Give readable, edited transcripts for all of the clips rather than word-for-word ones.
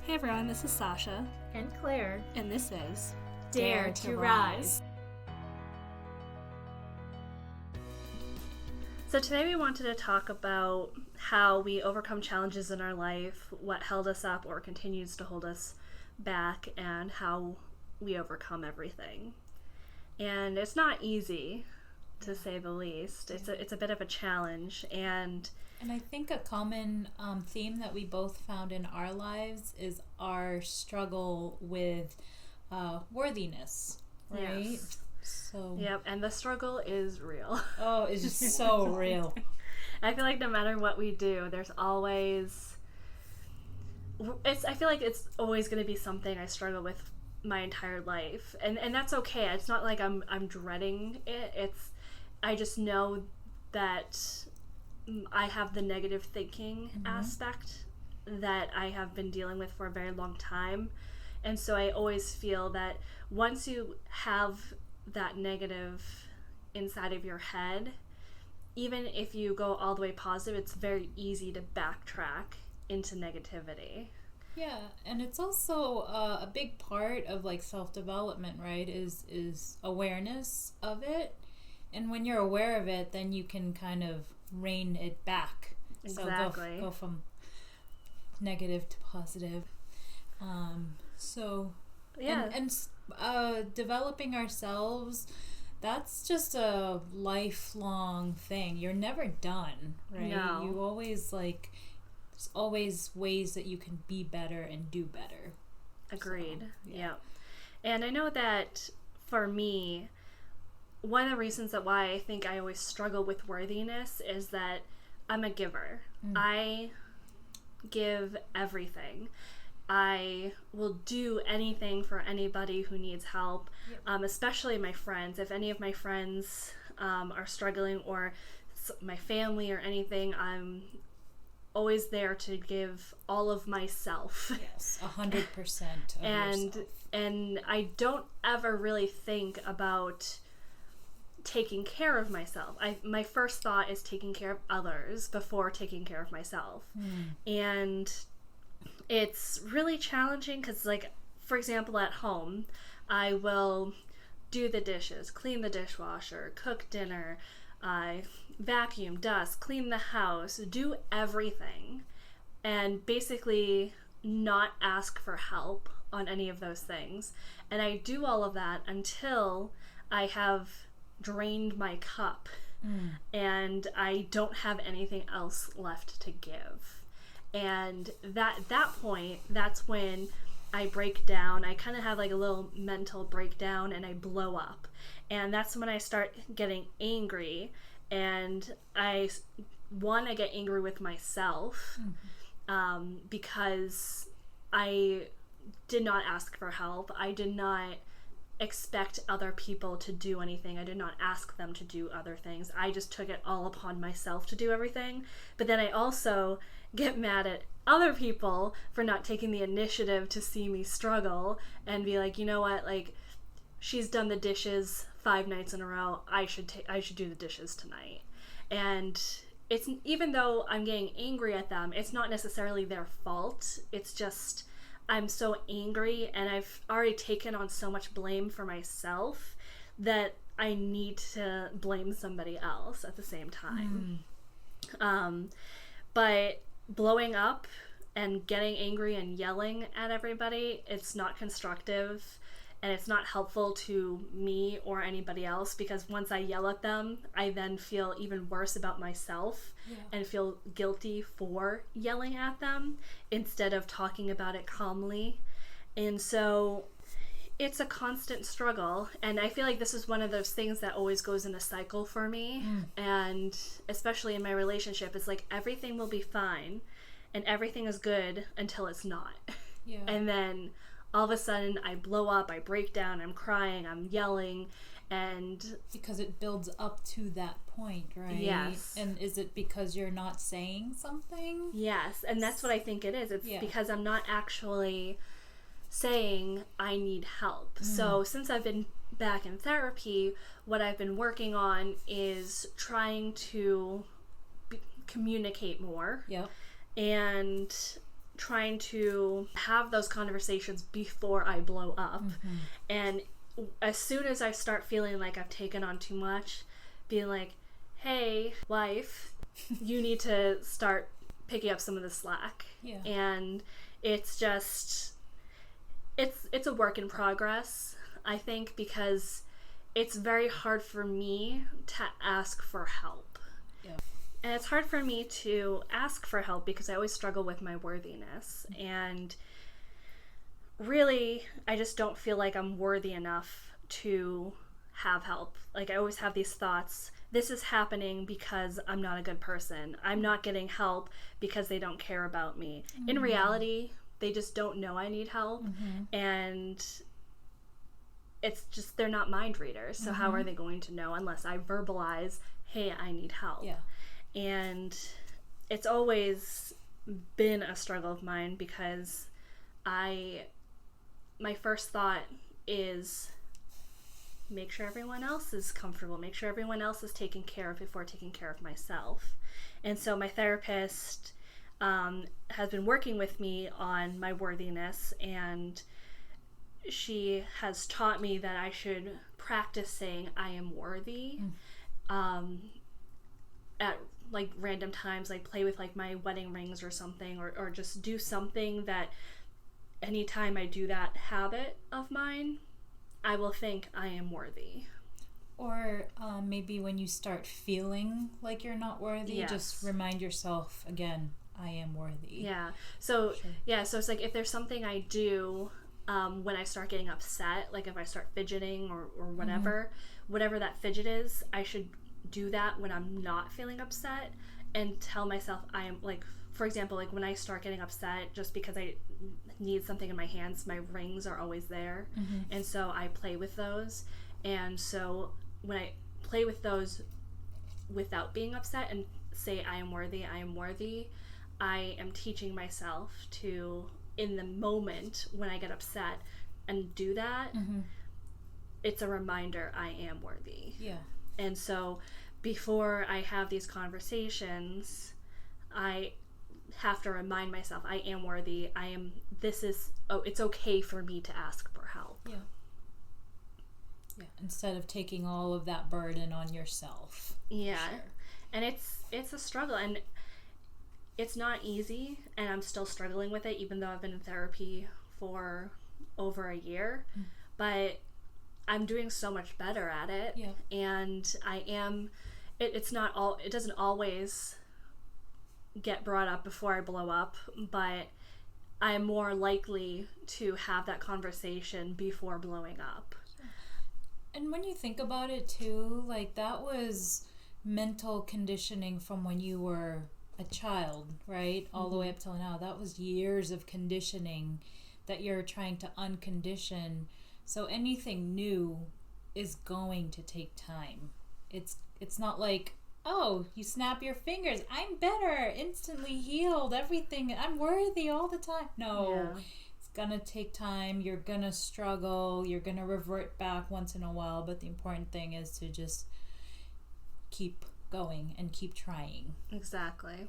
Hey everyone, this is Sasha. And Claire. And this is Dare to Rise. So today we wanted to talk about how we overcome challenges in our life, what held us up or continues to hold us back, and how we overcome everything. And it's not easy, to say the least. It's a bit of a challenge, and I think a common theme that we both found in our lives is our struggle with worthiness, right? Yes. So Yep, and the struggle is real. Oh, it's just so real. I feel like no matter what we do, there's always I feel like it's always going to be something I struggle with my entire life, and that's okay. It's not like I'm dreading it. I just know that I have the negative thinking aspect that I have been dealing with for a very long time. And so I always feel that once you have that negative inside of your head, even if you go all the way positive, it's very easy to backtrack into negativity. Yeah, and it's also a big part of like self-development, right? Is awareness of it. And when you're aware of it, then you can kind of rein it back. Exactly. So go from negative to positive. Yeah. And developing ourselves, that's just a lifelong thing. You're never done, right? No. You always there's always ways that you can be better and do better. Agreed. So, yeah. And I know that for me, one of the reasons that why I think I always struggle with worthiness is that I'm a giver. I give everything. I will do anything for anybody who needs help, especially my friends. If any of my friends are struggling, or my family or anything, I'm always there to give all of myself. Yes, 100% of yourself. And I don't ever really think about taking care of myself. My first thought is taking care of others before taking care of myself. And it's really challenging because, like, for example, at home, I will do the dishes, clean the dishwasher, cook dinner, vacuum, dust, clean the house, do everything, and basically not ask for help on any of those things. And I do all of that until I have drained my cup and I don't have anything else left to give. And that point, that's when I break down. I kind of have like a little mental breakdown and I blow up. And that's when I start getting angry, and I get angry with myself because I did not ask for help. I did not expect other people to do anything. I did not ask them to do other things. I just took it all upon myself to do everything. But then I also get mad at other people for not taking the initiative to see me struggle and be like, you know what, like, she's done the dishes 5 nights in a row. I should do the dishes tonight. And it's, even though I'm getting angry at them, it's not necessarily their fault. It's just I'm so angry and I've already taken on so much blame for myself that I need to blame somebody else at the same time. But blowing up and getting angry and yelling at everybody, it's not constructive and it's not helpful to me or anybody else, because once I yell at them, I then feel even worse about myself and feel guilty for yelling at them instead of talking about it calmly. And so it's a constant struggle, and I feel like this is one of those things that always goes in a cycle for me. And especially in my relationship, it's like everything will be fine and everything is good until it's not. And then all of a sudden I blow up, I break down, I'm crying, I'm yelling, and because it builds up to that point, right? Yes. And is it because you're not saying something? Yes, and that's what I think it is. It's because I'm not actually saying I need help. So since I've been back in therapy, what I've been working on is trying to communicate more. And trying to have those conversations before I blow up. And as soon as I start feeling like I've taken on too much, being like, hey, wife, you need to start picking up some of the slack. Yeah. And it's just, it's a work in progress, I think, because it's very hard for me to ask for help. Yeah. And it's hard for me to ask for help because I always struggle with my worthiness. And really, I just don't feel like I'm worthy enough to have help. Like, I always have these thoughts, this is happening because I'm not a good person. I'm not getting help because they don't care about me. In reality, they just don't know I need help. And it's just, they're not mind readers. So how are they going to know unless I verbalize, hey, I need help? Yeah. And it's always been a struggle of mine because my first thought is make sure everyone else is comfortable, make sure everyone else is taken care of before taking care of myself. And so my therapist has been working with me on my worthiness, and she has taught me that I should practice saying I am worthy at like random times, like play with like my wedding rings or something, or just do something that anytime I do that habit of mine, I will think I am worthy. Or maybe when you start feeling like you're not worthy, Yes. just remind yourself again, I am worthy. Yeah. So so it's like if there's something I do when I start getting upset, like if I start fidgeting or whatever, whatever that fidget is, I should do that when I'm not feeling upset and tell myself I am, like, for example, like when I start getting upset just because I need something in my hands, my rings are always there. And so I play with those. And so when I play with those without being upset and say I am worthy, I am teaching myself to, in the moment when I get upset and do that, it's a reminder I am worthy. Yeah. And so before I have these conversations, I have to remind myself I am worthy. It's okay for me to ask for help. Yeah. Yeah. Instead of taking all of that burden on yourself. Yeah. Sure. And it's a struggle, and it's not easy, and I'm still struggling with it even though I've been in therapy for over a year. But I'm doing so much better at it. Yeah. And I am, it doesn't always get brought up before I blow up, but I'm more likely to have that conversation before blowing up. And when you think about it too, like that was mental conditioning from when you were a child, right? All the way up till now. That was years of conditioning that you're trying to uncondition. So anything new is going to take time. It's not like, oh, you snap your fingers, I'm better, instantly healed, everything, I'm worthy all the time. No, Yeah. It's gonna take time. You're gonna struggle. You're gonna revert back once in a while. But the important thing is to just keep going and keep trying. Exactly.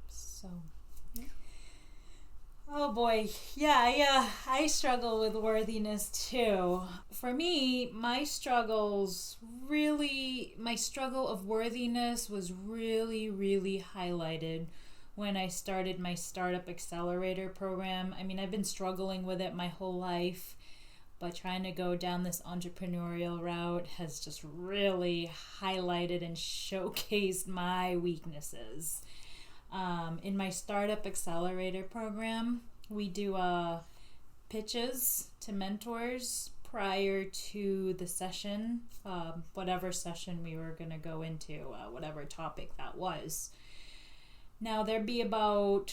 So, oh boy, yeah, I struggle with worthiness too. For me, my struggle of worthiness was really highlighted when I started my Startup Accelerator program. I mean, I've been struggling with it my whole life, but trying to go down this entrepreneurial route has just really highlighted and showcased my weaknesses. In my Startup Accelerator program, we do pitches to mentors prior to the session, whatever session we were going to go into, whatever topic that was. Now, there'd be about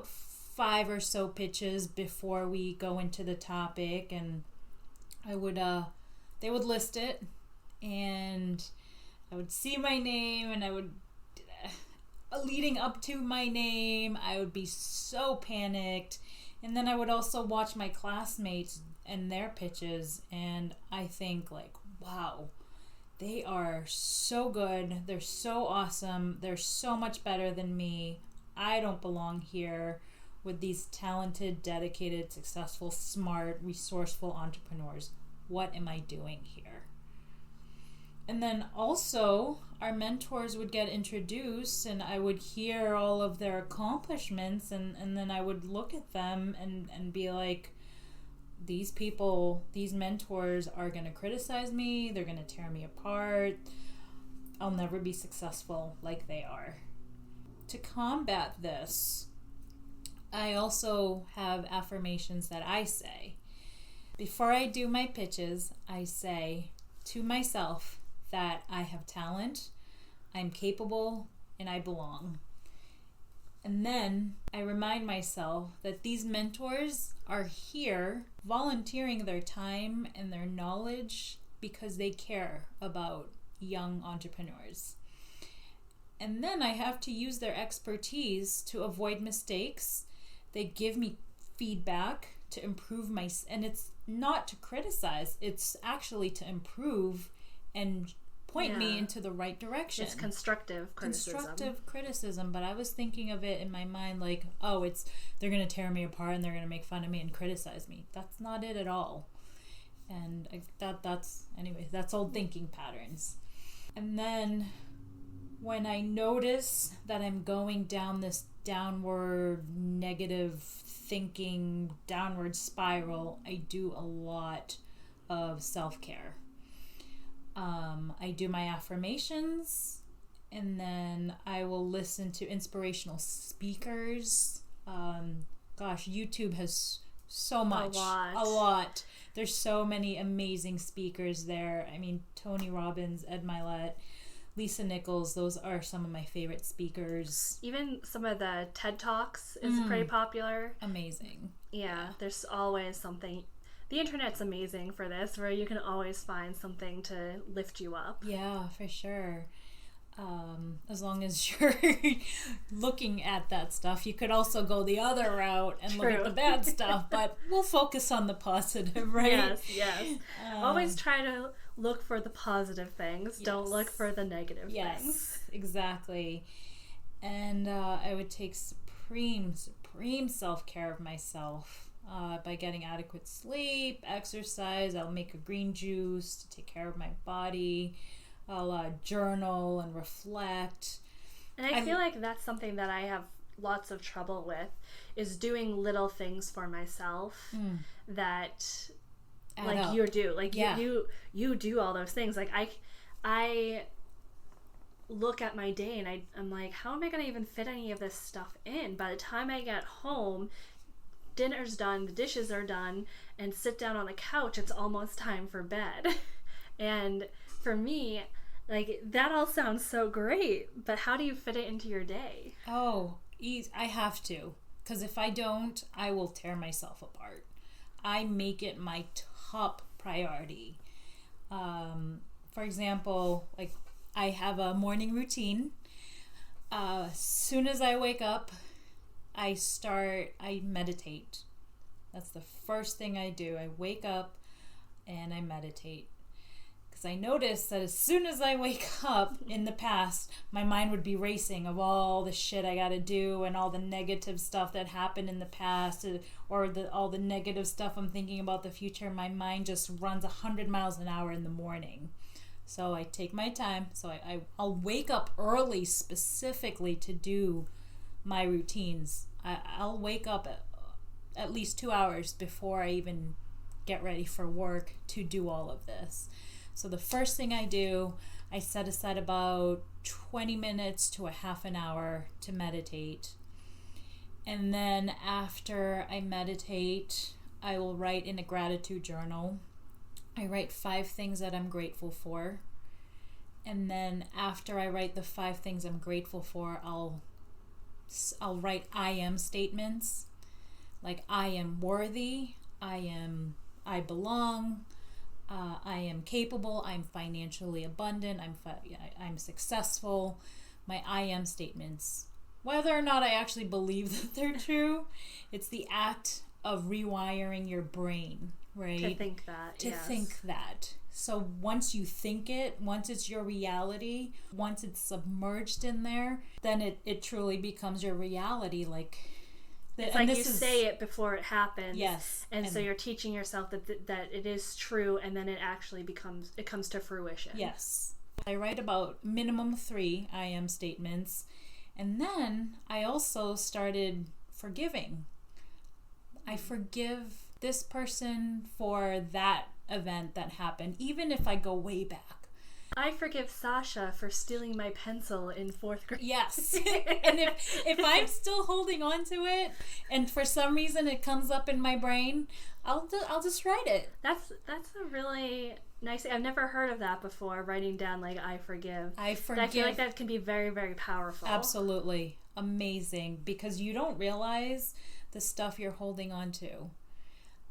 5 or so pitches before we go into the topic, and they would list it, and I would see my name, and I would, leading up to my name, I would be so panicked. And then I would also watch my classmates and their pitches, and I think like, wow, they are so good, they're so awesome, they're so much better than me. I don't belong here with these talented, dedicated, successful, smart, resourceful entrepreneurs. What am I doing here? And then also, our mentors would get introduced, and I would hear all of their accomplishments, and then I would look at them and be like, these people, these mentors are going to criticize me, they're going to tear me apart, I'll never be successful like they are. To combat this, I also have affirmations that I say. Before I do my pitches, I say to myself that I have talent, I'm capable, and I belong. And then I remind myself that these mentors are here volunteering their time and their knowledge because they care about young entrepreneurs. And then I have to use their expertise to avoid mistakes. They give me feedback to improve and it's not to criticize, it's actually to improve and point me into the right direction. It's constructive criticism. But I was thinking of it in my mind like, oh, they're going to tear me apart and they're going to make fun of me and criticize me. That's not it at all. And that's old thinking patterns. And then when I notice that I'm going down this downward negative thinking, downward spiral, I do a lot of self-care. I do my affirmations, and then I will listen to inspirational speakers. YouTube has so much. A lot. There's so many amazing speakers there. I mean, Tony Robbins, Ed Milet, Lisa Nichols, those are some of my favorite speakers. Even some of the TED Talks is pretty popular. Amazing. Yeah, there's always something. The internet's amazing for this, where you can always find something to lift you up. Yeah, for sure. As long as you're looking at that stuff. You could also go the other route and look at the bad stuff, but we'll focus on the positive, right? Yes. Always try to look for the positive things. Yes. Don't look for the negative things. Yes, exactly. And I would take supreme self-care of myself. By getting adequate sleep, exercise. I'll make a green juice to take care of my body. I'll journal and reflect. And I feel like that's something that I have lots of trouble with, is doing little things for myself that you do. Like you do all those things. Like I look at my day and I'm like, how am I going to even fit any of this stuff in? By the time I get home, dinner's done, the dishes are done, and sit down on the couch, it's almost time for bed. And for me, like, that all sounds so great, but how do you fit it into your day? Oh, I have to, because if I don't, I will tear myself apart. I make it my top priority. For example, like, I have a morning routine. As soon as I wake up, I meditate. That's the first thing I do. I wake up and I meditate. Because I noticed that as soon as I wake up, in the past, my mind would be racing of all the shit I gotta do and all the negative stuff that happened in the past, or all the negative stuff I'm thinking about the future. My mind just runs 100 miles an hour in the morning. So I take my time. So I'll wake up early specifically to do my routines. I'll wake up at least 2 hours before I even get ready for work to do all of this. So the first thing I do, I set aside about 20 minutes to a half an hour to meditate. And then after I meditate, I will write in a gratitude journal. I write 5 things that I'm grateful for. And then after I write the 5 things I'm grateful for, I'll write I am statements. Like, I am worthy, I belong, I am capable, I'm financially abundant, I'm successful. My I am statements. Whether or not I actually believe that they're true, it's the act of rewiring your brain, right? To think that. To think that. So once you think it, once it's your reality, once it's submerged in there, then it truly becomes your reality. Like, it's like you say it before it happens. Yes. And so you're teaching yourself that it is true, and then it actually comes to fruition. Yes. I write about minimum 3 I am statements. And then I also started forgiving. I forgive this person for that event that happened, even if I go way back. I forgive Sasha for stealing my pencil in 4th grade. Yes. And if I'm still holding on to it, and for some reason it comes up in my brain, I'll just write it. That's a really nice. I've never heard of that before. Writing down like I forgive. I feel like that can be very, very powerful. Absolutely amazing, because you don't realize the stuff you're holding on to.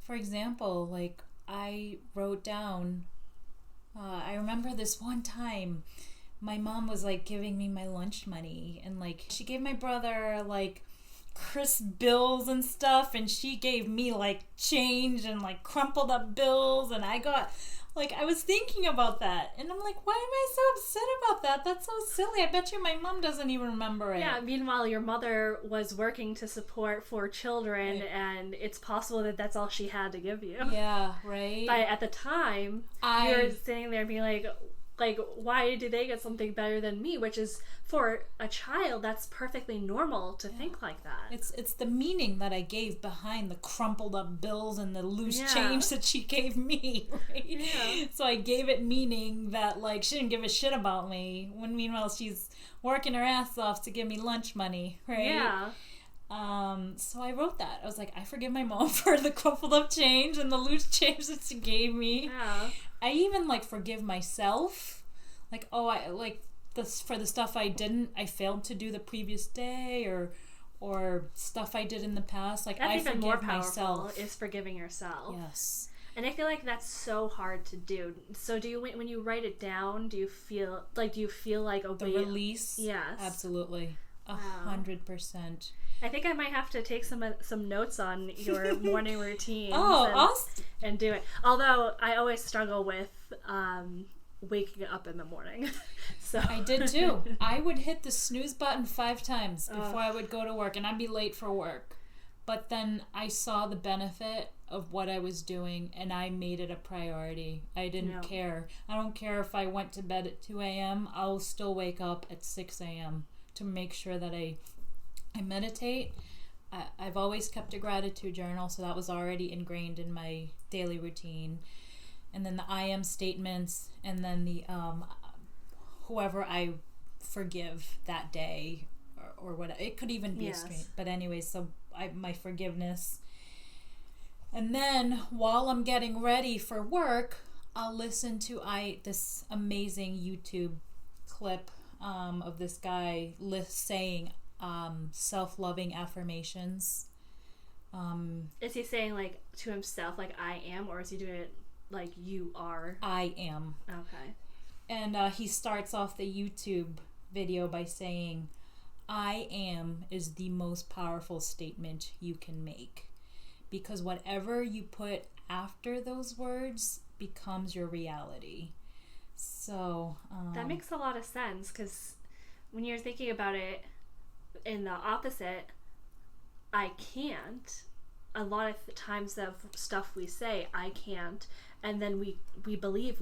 For example, like I wrote down. I remember this one time my mom was like giving me my lunch money, and like she gave my brother like crisp bills and stuff, and she gave me like change and like crumpled up bills, and I got like, I was thinking about that, and I'm like, why am I so upset about that? That's so silly. I bet you my mom doesn't even remember it. Yeah, meanwhile, your mother was working to support 4 children, right. And it's possible that that's all she had to give you. Yeah, right? But at the time, you were sitting there being like, why do they get something better than me? Which is, for a child, that's perfectly normal to think like that. It's the meaning that I gave behind the crumpled up bills and the loose change that she gave me, right? Yeah. So I gave it meaning that, like, she didn't give a shit about me, when meanwhile she's working her ass off to give me lunch money, right? Yeah. So I wrote that. I was like, I forgive my mom for the crumpled up change and the loose change that she gave me. Yeah. I even like forgive myself. Like, for the stuff I failed to do the previous day, or stuff I did in the past. Like, I forgive more myself. Is forgiving yourself. Yes. And I feel like that's so hard to do. So do you, when you write it down, do you feel like a the release? Yes. Absolutely. 100%. I think I might have to take some notes on your morning routine. And do it. Although I always struggle with waking up in the morning. So I did too. I would hit the snooze button 5 times before I would go to work, and I'd be late for work. But then I saw the benefit of what I was doing, and I made it a priority. I didn't care. I don't care if I went to bed at 2 a.m. I'll still wake up at 6 a.m. to make sure that I meditate. I've always kept a gratitude journal, so that was already ingrained in my daily routine. And then the I am statements, and then the whoever I forgive that day, or whatever. It could even be a straight. But anyway, so my forgiveness. And then while I'm getting ready for work, I'll listen to this amazing YouTube clip of this guy saying self-loving affirmations. Is he saying like to himself like I am, or is he doing it like you are? I am. Okay. And he starts off the YouTube video by saying, I am is the most powerful statement you can make, because whatever you put after those words becomes your reality. So that makes a lot of sense, because when you're thinking about it in the opposite, I can't, a lot of the times of stuff we say I can't, and then we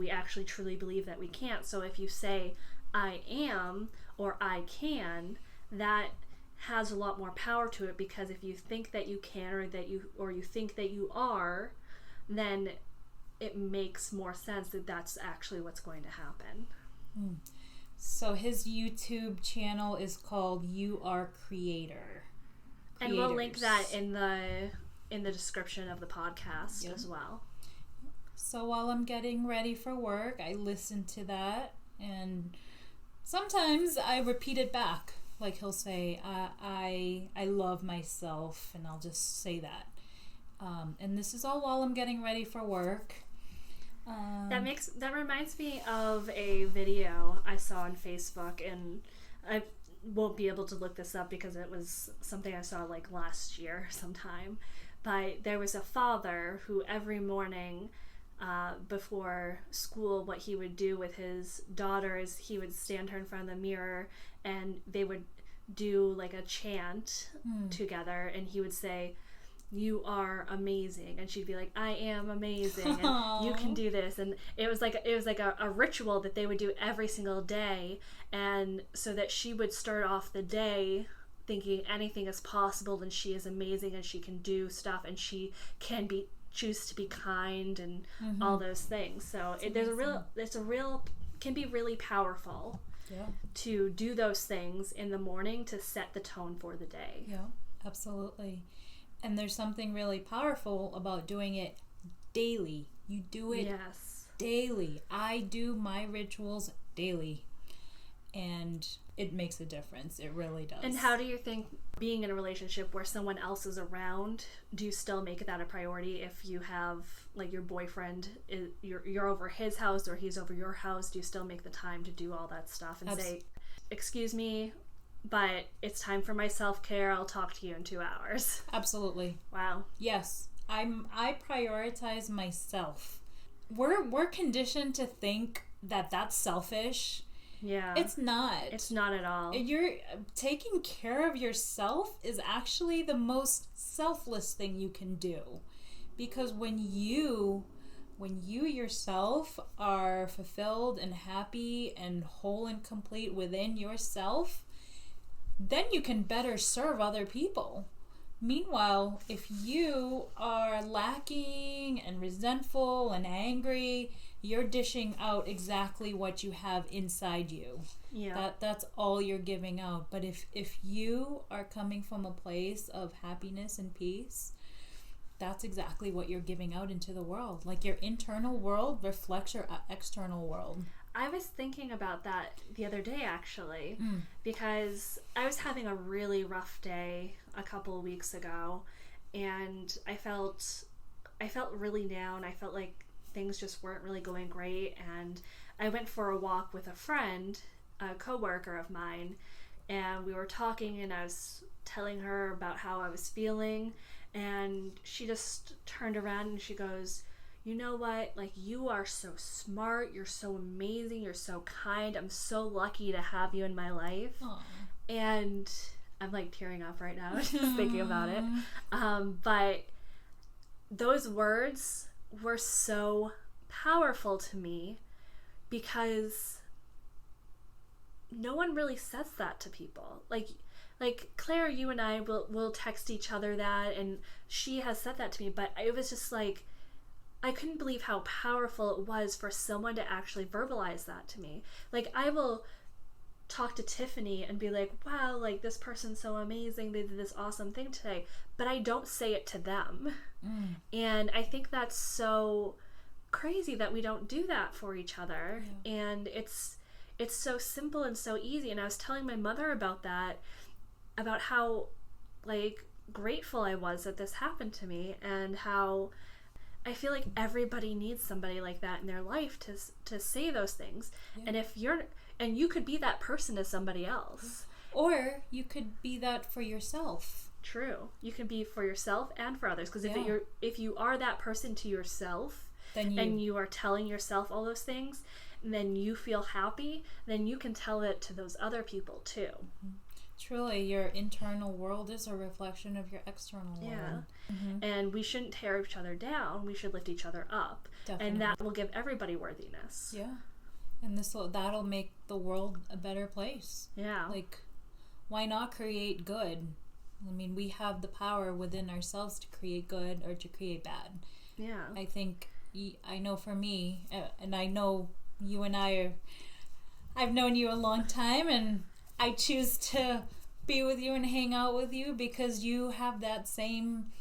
actually truly believe that we can't. So if you say I am or I can, that has a lot more power to it, because if you think that you can, or you think that you are, then it makes more sense that that's actually what's going to happen. So his YouTube channel is called You Are Creator. And we'll link that in the description of the podcast as well. So while I'm getting ready for work, I listen to that, and sometimes I repeat it back. Like he'll say, I love myself, and I'll just say that. And this is all while I'm getting ready for work. That reminds me of a video I saw on Facebook, and won't be able to look this up because it was something I saw like last year sometime, but there was a father who every morning before school, what he would do with his daughter is he would stand her in front of the mirror and they would do like a chant together, and he would say, "You are amazing," and she'd be like, "I am amazing," and Aww. "You can do this," and it was like a ritual that they would do every single day, and so that she would start off the day thinking anything is possible and she is amazing and she can do stuff and she can choose to be kind and all those things. So can be really powerful to do those things in the morning to set the tone for the day. Yeah, absolutely. And there's something really powerful about doing it daily. You do it daily. I do my rituals daily. And it makes a difference. It really does. And how do you think being in a relationship where someone else is around, do you still make that a priority if you have, like, your boyfriend, you're over his house or he's over your house? Do you still make the time to do all that stuff and say, "Excuse me, but it's time for my self-care. I'll talk to you in 2 hours"? Absolutely. Wow. Yes. I prioritize myself. We're conditioned to think that that's selfish. Yeah. It's not. It's not at all. You're taking care of yourself is actually the most selfless thing you can do. Because when you yourself are fulfilled and happy and whole and complete within yourself, then you can better serve other people. Meanwhile, if you are lacking and resentful and angry, you're dishing out exactly what you have inside you. Yeah. That's all you're giving out. But if you are coming from a place of happiness and peace, that's exactly what you're giving out into the world. Like, your internal world reflects your external world. I was thinking about that the other day, actually, because I was having a really rough day a couple of weeks ago, and I felt really down. I felt like things just weren't really going great, and I went for a walk with a friend, a coworker of mine, and we were talking, and I was telling her about how I was feeling, and she just turned around and she goes, "You know what? Like, you are so smart. You're so amazing. You're so kind. I'm so lucky to have you in my life." Aww. And I'm like tearing up right now just thinking about it. But those words were so powerful to me because no one really says that to people. Like Claire, you and I will text each other that, and she has said that to me, but it was just like, I couldn't believe how powerful it was for someone to actually verbalize that to me. Like, I will talk to Tiffany and be like, "Wow, like, this person's so amazing. They did this awesome thing today," but I don't say it to them. And I think that's so crazy that we don't do that for each other. And it's so simple and so easy. And I was telling my mother about that, about how, like, grateful I was that this happened to me, and how I feel like everybody needs somebody like that in their life to say those things. And you could be that person to somebody else, or you could be that for yourself. True. You can be for yourself and for others, because if you are that person to yourself, and you are telling yourself all those things, and then you feel happy, then you can tell it to those other people too. Truly, your internal world is a reflection of your external world. And we shouldn't tear each other down. We should lift each other up. Definitely. And that will give everybody worthiness. Yeah. And that'll make the world a better place. Yeah. Like, why not create good? I mean, we have the power within ourselves to create good or to create bad. Yeah. I think, I know for me, and I know you and I've known you a long time, and I choose to be with you and hang out with you because you have that same,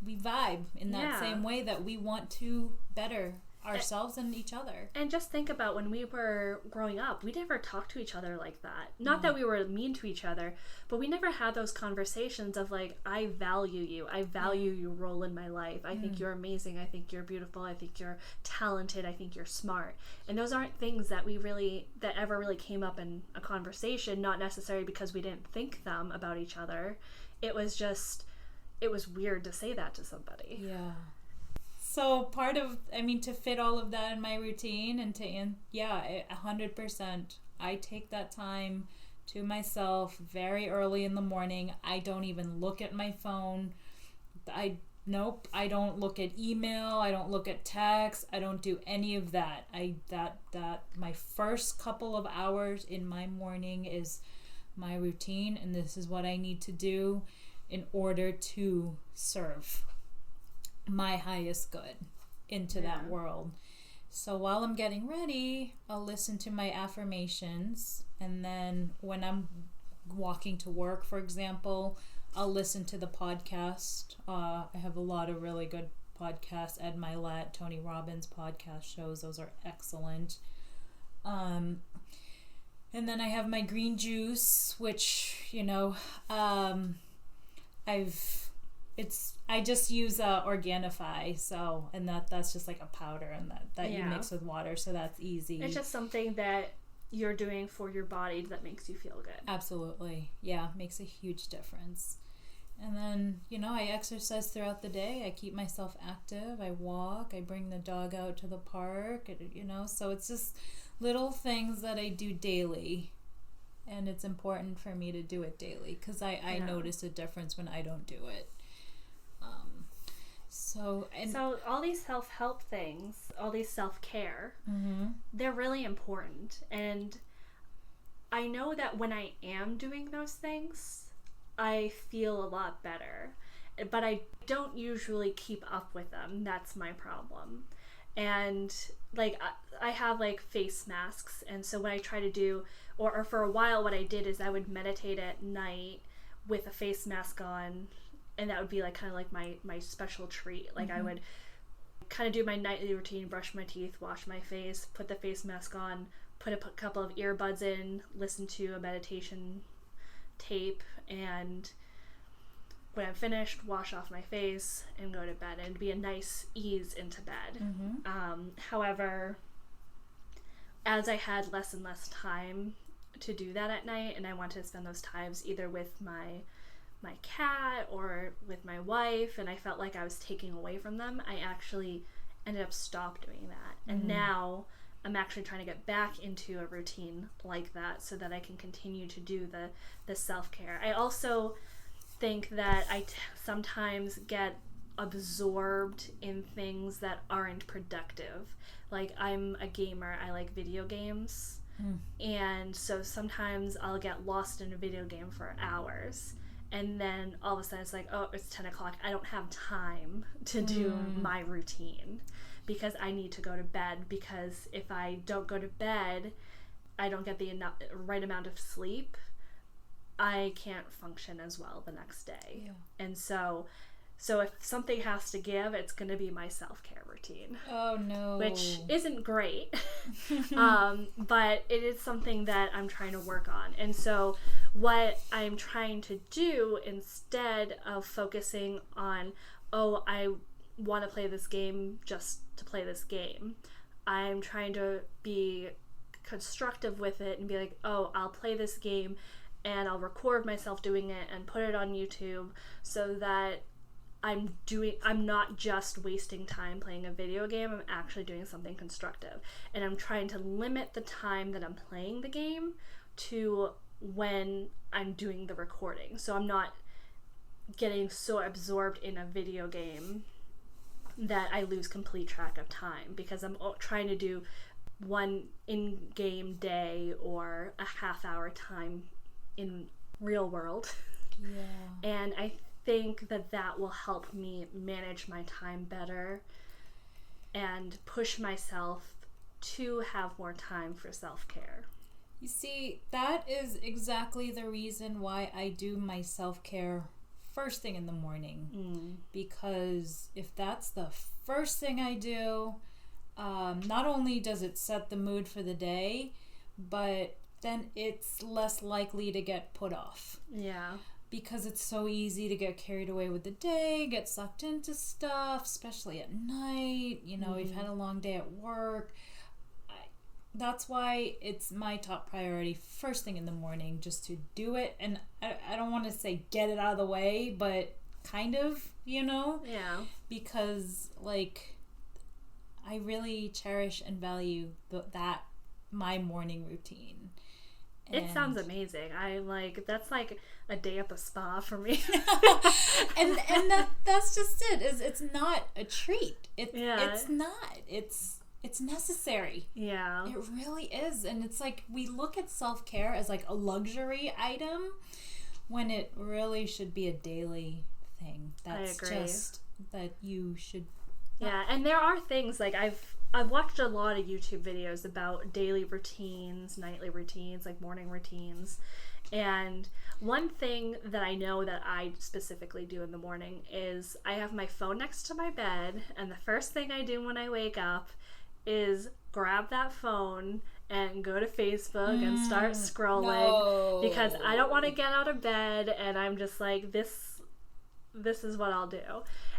we vibe in that same way that we want to better ourselves and each other. And just think about when we were growing up, we never talked to each other like that. Not that we were mean to each other, but we never had those conversations of like, I value you. I value your role in my life. I think you're amazing. I think you're beautiful. I think you're talented. I think you're smart. And those aren't things that ever really came up in a conversation, not necessarily because we didn't think them about each other. It was weird to say that to somebody. Yeah. So to fit all of that in my routine and 100%, I take that time to myself very early in the morning. I don't even look at my phone. I don't look at email. I don't look at text. I don't do any of that. My first couple of hours in my morning is my routine, and this is what I need to do in order to serve my highest good into that world. So while I'm getting ready, I'll listen to my affirmations, and then when I'm walking to work, for example, I'll listen to the podcast. I have a lot of really good podcasts. Ed Milet, Tony Robbins podcast shows. Those are excellent. And then I have my green juice, which, I just use Organifi, and that's just like a powder, and that you mix with water, so that's easy. It's just something that you're doing for your body that makes you feel good. Absolutely. Yeah, makes a huge difference. And then, I exercise throughout the day. I keep myself active. I walk. I bring the dog out to the park, so it's just little things that I do daily. And it's important for me to do it daily because I notice a difference when I don't do it. So all these self-help things, all these self-care, they're really important. And I know that when I am doing those things, I feel a lot better. But I don't usually keep up with them. That's my problem. And I have face masks, and so what I try to do, or for a while what I did is I would meditate at night with a face mask on, and that would be kind of my special treat. I would kind of do my nightly routine, brush my teeth, wash my face, put the face mask on, put a couple of earbuds in, listen to a meditation tape, and when I'm finished, wash off my face and go to bed, and it'd be a nice ease into bed. However, as I had less and less time to do that at night, and I wanted to spend those times either with my cat or with my wife, and I felt like I was taking away from them, I actually ended up stopped doing that. And now I'm actually trying to get back into a routine like that so that I can continue to do the self-care. I also think that I sometimes get absorbed in things that aren't productive. I'm a gamer. I like video games. And so sometimes I'll get lost in a video game for hours. And then all of a sudden it's it's 10 o'clock. I don't have time to do my routine because I need to go to bed, because if I don't go to bed, I don't get the right amount of sleep. I can't function as well the next day. Yeah. And so if something has to give, it's going to be my self-care routine. Oh, no. Which isn't great. But it is something that I'm trying to work on. And so what I'm trying to do, instead of focusing on, I want to play this game just to play this game, I'm trying to be constructive with it and be I'll play this game and I'll record myself doing it and put it on YouTube so that I'm not just wasting time playing a video game, I'm actually doing something constructive. And I'm trying to limit the time that I'm playing the game to when I'm doing the recording. So I'm not getting so absorbed in a video game that I lose complete track of time, because I'm trying to do one in-game day or a half-hour time in real world. Yeah. And I think that will help me manage my time better and push myself to have more time for self-care. You see, that is exactly the reason why I do my self-care first thing in the morning. Because if that's the first thing I do, not only does it set the mood for the day, but then it's less likely to get put off. Yeah. Because it's so easy to get carried away with the day, get sucked into stuff, especially at night. You know, we've had a long day at work. That's why it's my top priority first thing in the morning, just to do it. And I don't want to say get it out of the way, but kind of, you know? Yeah. Because, like, I really cherish and value my morning routine. It sounds amazing. That's like a day at the spa for me. and that's just it. It's not a treat. It's not. It's necessary. Yeah. It really is. And it's like we look at self-care as like a luxury item when it really should be a daily thing. That's just that you should. Yeah, and there are things like I've watched a lot of YouTube videos about daily routines, nightly routines, like morning routines. And one thing that I know that I specifically do in the morning is I have my phone next to my bed, and the first thing I do when I wake up is grab that phone and go to Facebook and start scrolling because I don't want to get out of bed, and I'm just like, this is what I'll do.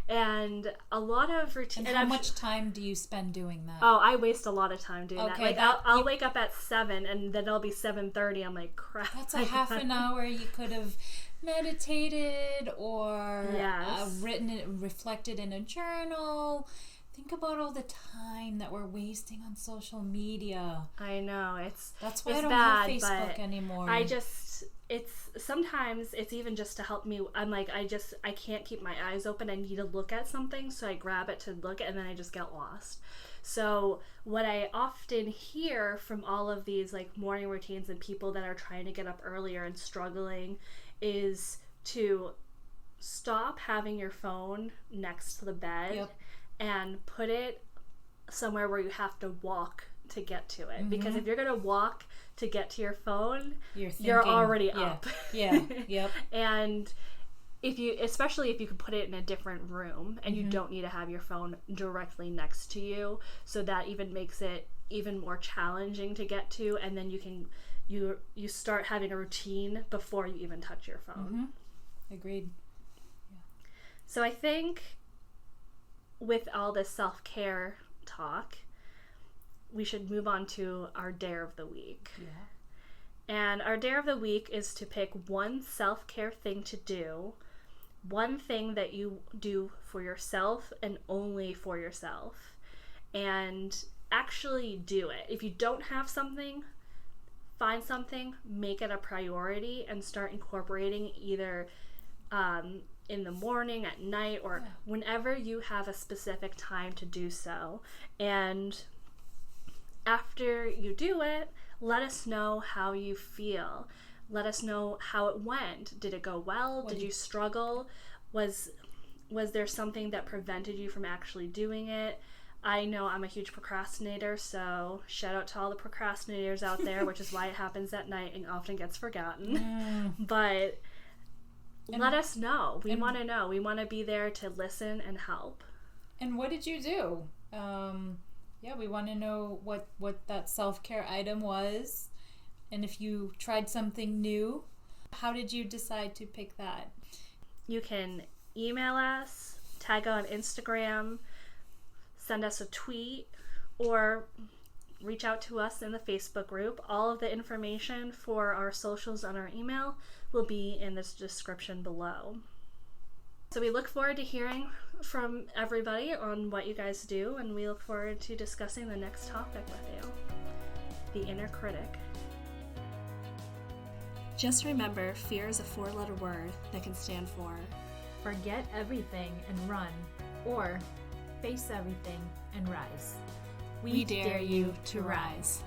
And a lot of routine. And how much time do you spend doing that? Oh, I waste a lot of time doing that. Like I'll wake up at 7 and then it'll be 7:30. I'm like, crap. That's a half an hour you could have meditated or reflected in a journal. Think about all the time that we're wasting on social media. I know that's why it's I don't bad, have Facebook anymore. Sometimes it's even just to help me. I'm like, I can't keep my eyes open. I need to look at something, so I grab it to look, and then I just get lost. So what I often hear from all of these like morning routines and people that are trying to get up earlier and struggling is to stop having your phone next to the bed and put it somewhere where you have to walk to get to it. Because if you're going to walk to get to your phone, you're already up. Yep. And especially if you can put it in a different room and you don't need to have your phone directly next to you, so that even makes it even more challenging to get to, and then you start having a routine before you even touch your phone. Agreed. So I think with all this self-care talk, we should move on to our dare of the week. And our dare of the week is to pick one self-care thing to do, one thing that you do for yourself and only for yourself, and actually do it. If you don't have something, find something, make it a priority, and start incorporating either in the morning, at night, or whenever you have a specific time to do so. And after you do it, let us know how you feel. Let us know how it went. Did it go well? Did you struggle? Was there something that prevented you from actually doing it? I know I'm a huge procrastinator, so shout out to all the procrastinators out there, which is why it happens at night and often gets forgotten. But let us know. We want to know. We want to be there to listen and help. And what did you do? We want to know what that self-care item was. And if you tried something new, how did you decide to pick that? You can email us, tag on Instagram, send us a tweet, or reach out to us in the Facebook group. All of the information for our socials on our email will be in this description below. So we look forward to hearing from everybody on what you guys do, and we look forward to discussing the next topic with you, the inner critic. Just remember, fear is a 4-letter word that can stand for forget everything and run, or face everything and rise. We dare you to rise.